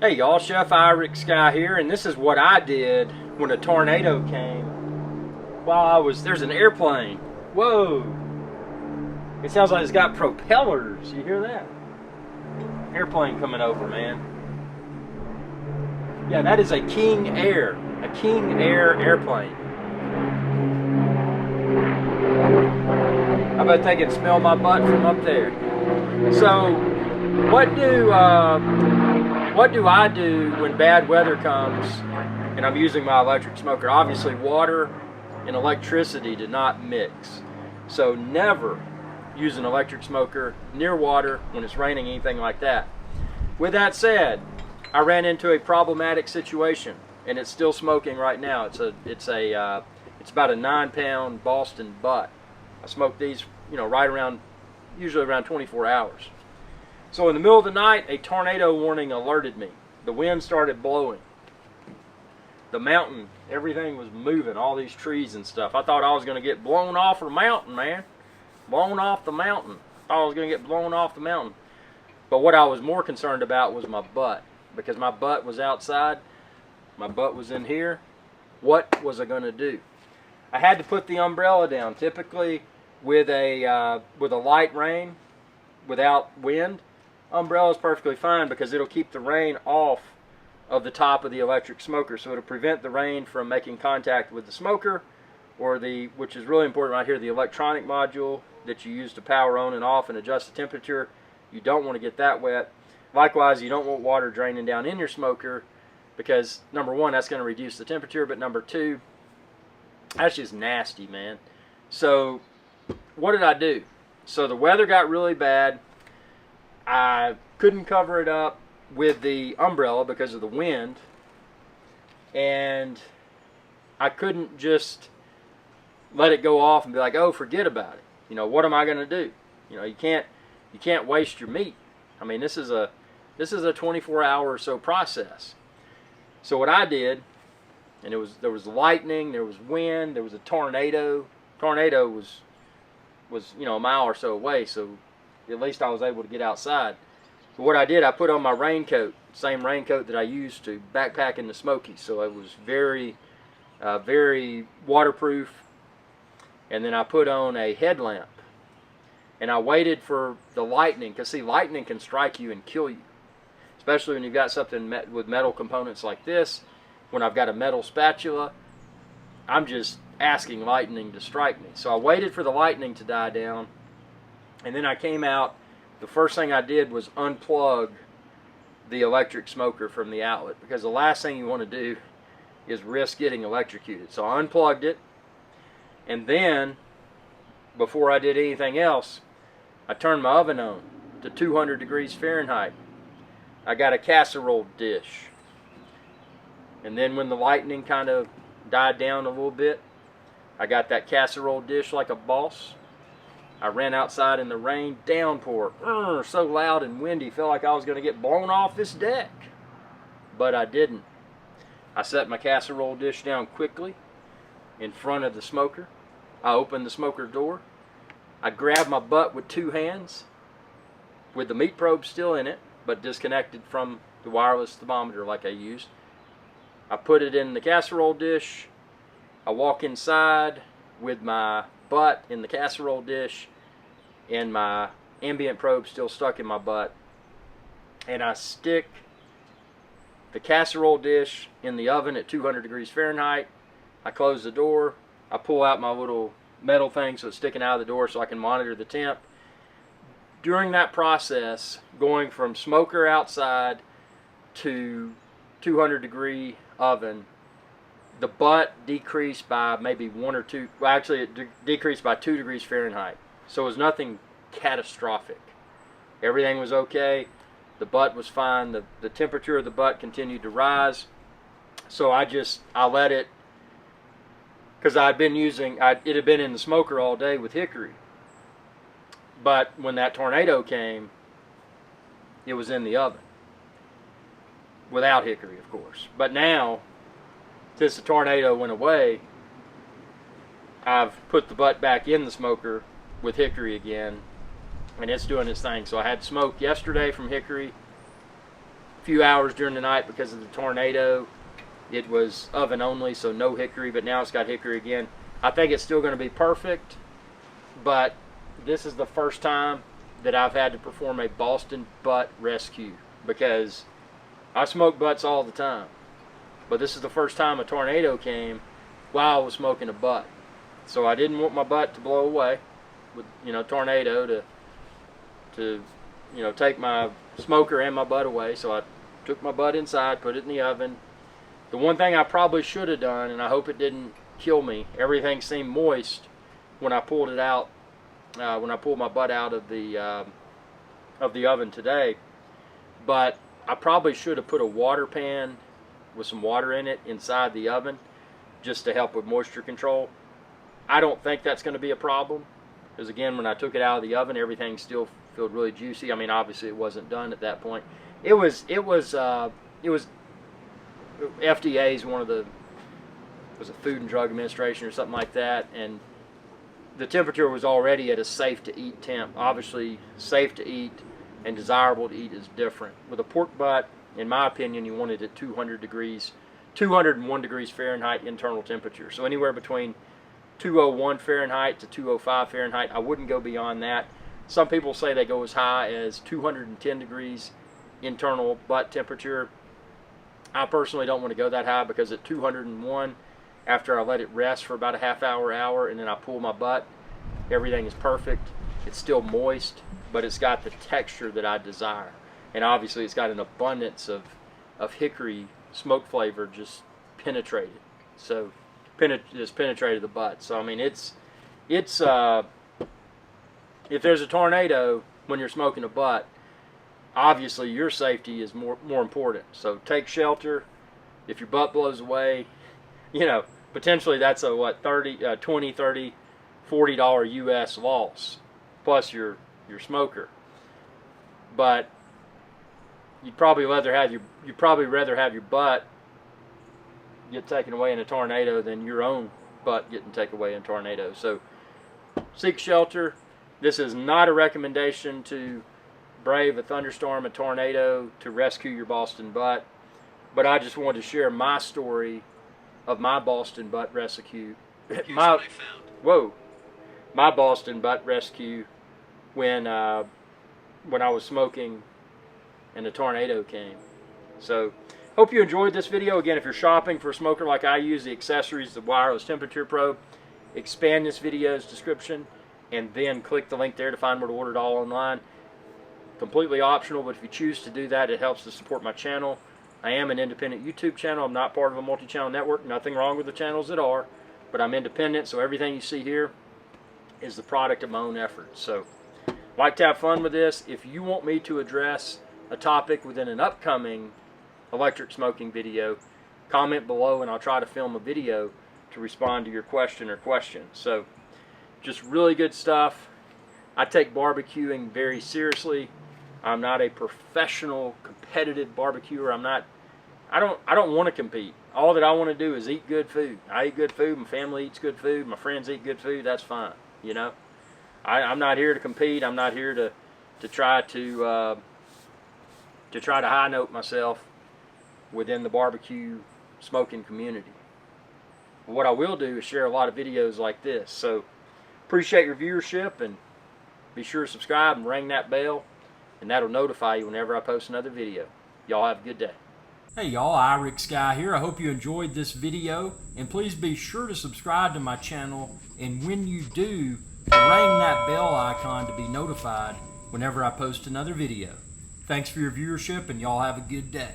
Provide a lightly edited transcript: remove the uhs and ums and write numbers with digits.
Hey y'all, Chef Irix Guy here, and this is what I did when a tornado came while there's an airplane. Whoa! It sounds like it's got propellers. You hear that? Airplane coming over, man. Yeah, that is a King Air airplane. I bet they can smell my butt from up there. So, what do I do when bad weather comes and I'm using my electric smoker? Obviously, water and electricity do not mix. So never use an electric smoker near water when it's raining, anything like that. With that said, I ran into a problematic situation, and it's still smoking right now. It's about a 9-pound Boston butt. I smoked these, usually around 24 hours. So in the middle of the night, a tornado warning alerted me. The wind started blowing. The mountain, everything was moving, all these trees and stuff. I thought I was going to get blown off the mountain, man. Blown off the mountain. I thought I was going to get blown off the mountain. But what I was more concerned about was my butt. Because my butt was outside. My butt was in here. What was I going to do? I had to put the umbrella down. Typically, with a light rain, without wind, umbrella is perfectly fine because it'll keep the rain off of the top of the electric smoker, so it'll prevent the rain from making contact with the smoker, or which is really important right here, the electronic module that you use to power on and off and adjust the temperature. You don't want to get that wet. Likewise, you don't want water draining down in your smoker because, number one, that's going to reduce the temperature, but number two, that's just nasty, man. So what did I do? So the weather got really bad. I couldn't cover it up with the umbrella because of the wind, and I couldn't just let it go off and be like, oh, forget about it. What am I going to do? You can't waste your meat. I mean, this is a 24-hour or so process. So what I did, and there was lightning, there was wind, there was a tornado. Tornado was a mile or so away, so at least I was able to get outside. But what I did, I put on my raincoat, same raincoat that I used to backpack in the Smokies, so it was very, very waterproof. And then I put on a headlamp, and I waited for the lightning, because see, lightning can strike you and kill you, especially when you've got something with metal components like this. When I've got a metal spatula, I'm just asking lightning to strike me. So I waited for the lightning to die down, and then I came out. The first thing I did was unplug the electric smoker from the outlet, because the last thing you want to do is risk getting electrocuted. So I unplugged it, and then before I did anything else, I turned my oven on to 200 degrees Fahrenheit. I got a casserole dish, and then when the lightning kind of died down a little bit, I got that casserole dish like a boss. I ran outside in the rain, downpour, so loud and windy, felt like I was going to get blown off this deck. But I didn't. I set my casserole dish down quickly in front of the smoker. I opened the smoker door. I grabbed my butt with 2 hands, with the meat probe still in it, but disconnected from the wireless thermometer like I used. I put it in the casserole dish. I walk inside with my butt in the casserole dish and my ambient probe still stuck in my butt, and I stick the casserole dish in the oven at 200 degrees Fahrenheit. I close the door. I pull out my little metal thing so it's sticking out of the door so I can monitor the temp. During that process, going from smoker outside to 200 degree oven, the butt decreased by maybe 1 or 2, well actually it decreased by 2 degrees Fahrenheit. So it was nothing catastrophic. Everything was okay. The butt was fine. The temperature of the butt continued to rise. So I let it, because it had been in the smoker all day with hickory. But when that tornado came, it was in the oven. Without hickory, of course. But now, since the tornado went away, I've put the butt back in the smoker with hickory again, and it's doing its thing. So I had smoke yesterday from hickory, few hours during the night because of the tornado. It was oven only, so no hickory, but now it's got hickory again. I think it's still going to be perfect, but this is the first time that I've had to perform a Boston butt rescue, because I smoke butts all the time, but this is the first time a tornado came while I was smoking a butt. So I didn't want my butt to blow away with, tornado to take my smoker and my butt away. So I took my butt inside, put it in the oven. The one thing I probably should have done, and I hope it didn't kill me, everything seemed moist when I pulled it out, when I pulled my butt out of the oven today. But I probably should have put a water pan with some water in it inside the oven just to help with moisture control. I don't think that's going to be a problem, because again, when I took it out of the oven, everything still felt really juicy. I mean, obviously it wasn't done at that point. It was FDA's was a Food and Drug Administration or something like that, and the temperature was already at a safe to eat temp. Obviously, safe to eat and desirable to eat is different. With a pork butt, in my opinion, you want it at 201 degrees Fahrenheit internal temperature. So anywhere between 201 Fahrenheit to 205 Fahrenheit. I wouldn't go beyond that. Some people say they go as high as 210 degrees internal butt temperature. I personally don't want to go that high, because at 201, after I let it rest for about a half hour, and then I pull my butt, everything is perfect. It's still moist, but it's got the texture that I desire. And obviously it's got an abundance of hickory smoke flavor just penetrated. So just penetrated the butt. So I mean, it's if there's a tornado when you're smoking a butt, obviously your safety is more important. So take shelter. If your butt blows away, potentially that's a what, $20, $30, $40 US loss plus your smoker. But you'd probably rather have your butt get taken away in a tornado than your own butt getting taken away in a tornado. So seek shelter. This is not a recommendation to brave a thunderstorm, a tornado, to rescue your Boston butt, but I just wanted to share my story of my Boston butt rescue. My Boston butt rescue when I was smoking and the tornado came. So hope you enjoyed this video. Again, if you're shopping for a smoker like I use, the accessories, the wireless temperature probe, expand this video's description and then click the link there to find where to order it all online. Completely optional, but if you choose to do that, it helps to support my channel. I am an independent YouTube channel. I'm not part of a multi-channel network. Nothing wrong with the channels that are, but I'm independent, so everything you see here is the product of my own efforts. So like to have fun with this. If you want me to address a topic within an upcoming electric smoking video, comment below and I'll try to film a video to respond to your question or questions. So just really good stuff. I take barbecuing very seriously. I'm not a professional competitive barbecuer. I don't want to compete. All that I want to do is eat good food. I eat good food, my family eats good food, my friends eat good food. That's fine, I'm not here to compete. I'm not here to try to high note myself within the barbecue smoking community. But what I will do is share a lot of videos like this. So appreciate your viewership, and be sure to subscribe and ring that bell, and that'll notify you whenever I post another video. Y'all have a good day. Hey y'all, Iric Sky here. I hope you enjoyed this video, and please be sure to subscribe to my channel, and when you do, ring that bell icon to be notified whenever I post another video. Thanks for your viewership, and y'all have a good day.